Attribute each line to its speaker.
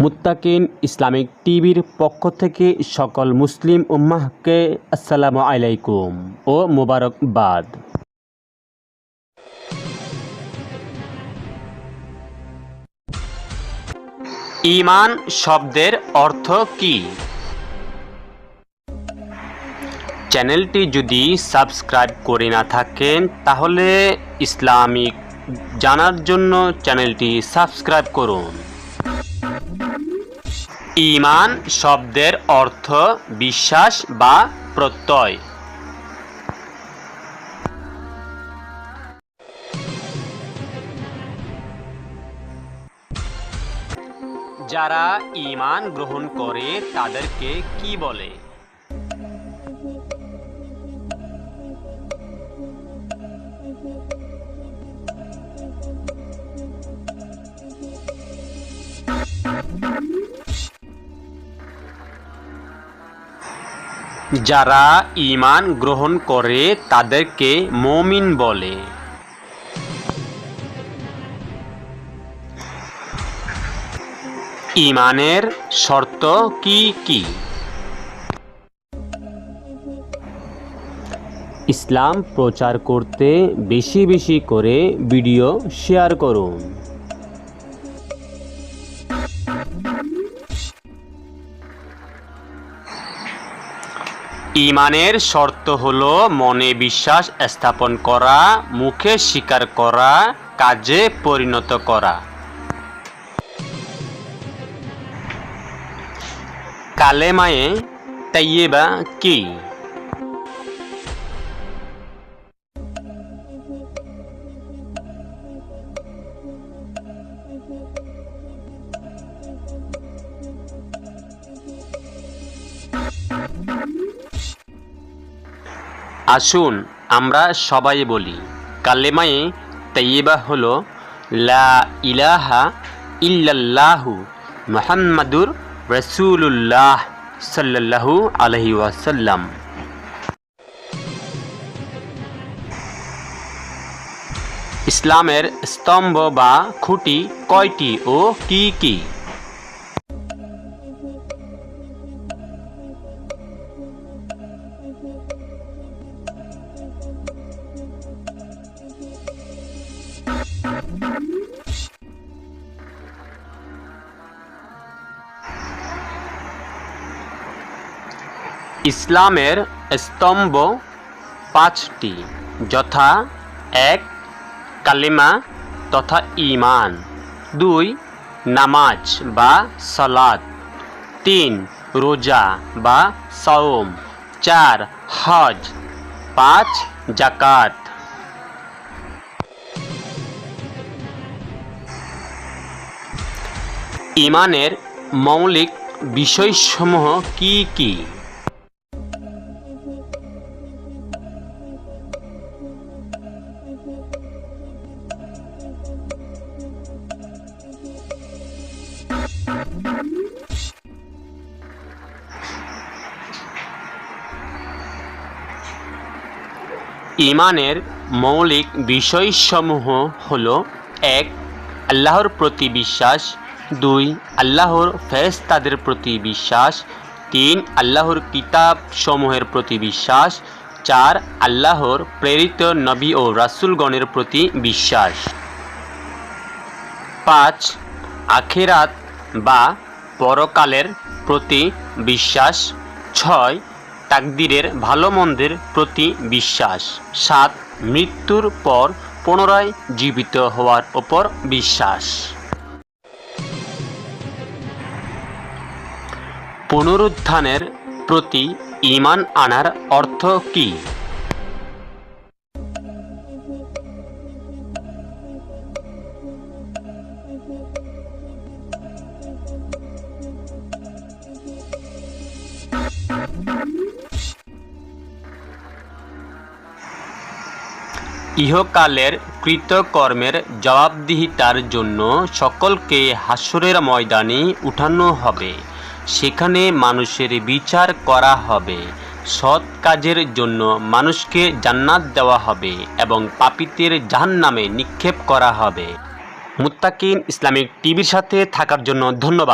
Speaker 1: মুত্তাকিন ইসলামিক টিভির পক্ষ থেকে সকল মুসলিম উম্মাহকে আসসালামু আলাইকুম ও মোবারকবাদ। ঈমান শব্দের অর্থ কী? চ্যানেলটি যদি সাবস্ক্রাইব করে না থাকেন তাহলে ইসলামিক জানার জন্য চ্যানেলটি সাবস্ক্রাইব করুন। ঈমান শব্দের অর্থ বিশ্বাস বা প্রত্যয়। যারা ঈমান গ্রহণ করে তাদেরকে কি বলে? যারা ঈমান গ্রহণ করে তাদেরকে মুমিন বলে। ঈমানের শর্ত কি কি? ইসলাম প্রচার করতে বেশি বেশি করে ভিডিও শেয়ার করুন। ঈমানের শর্ত হলো মনে বিশ্বাস স্থাপন করা, মুখে স্বীকার করা, কাজে পরিণত করা। কালেমায়ে তাইয়্যিবা কি? আসুন আমরা সবাই বলি, কালেমায়ে তাইয়্যিবা হলো লা ইলাহা ইল্লাল্লাহু মুহাম্মাদুর রাসূলুল্লাহ সাল্লাল্লাহু আলাইহি ওয়াসাল্লাম। ইসলামের স্তম্ভ বা খুঁটি কয়টি ও কি কি? ইসলামের স্তম্ভ পাঁচটি, যথা: ১. কালিমা তথা ঈমান। ২. নামাজ বা সালাত। ৩. রোজা বা সাওম। ৪. হজ। ৫. যাকাত। ঈমানের মৌলিক বিষয়সমূহ কি কি? ঈমানের মৌলিক বিষয়সমূহ হলো: ১. আল্লাহর প্রতি বিশ্বাস। ২. আল্লাহর ফেরেশতাদের প্রতি বিশ্বাস। ৩. আল্লাহর কিতাবসমূহের প্রতি বিশ্বাস। ৪. আল্লাহর প্রেরিত নবী ও রাসূলগণের প্রতি বিশ্বাস। ৫. আখিরাত বা পরকালের প্রতি বিশ্বাস। ৬. তাকদীরের ভালো মন্দের প্রতি বিশ্বাস। ৭. মৃত্যুর পর পুনরায় জীবিত হওয়ার উপর বিশ্বাস। পুনরুত্থানের প্রতি ঈমান আনার অর্থ কী? ইহকালের কৃতকর্মের জবাবদিহিতার জন্য সকলকে হাসরের ময়দানে উঠানো হবে। সেখানে মানুষের বিচার করা হবে। সৎ কাজের জন্য মানুষকে জান্নাত দেওয়া হবে এবং পাপীদের জাহান্নামে নিক্ষেপ করা হবে। মুত্তাকিন ইসলামিক টিভির সাথে থাকার জন্য ধন্যবাদ।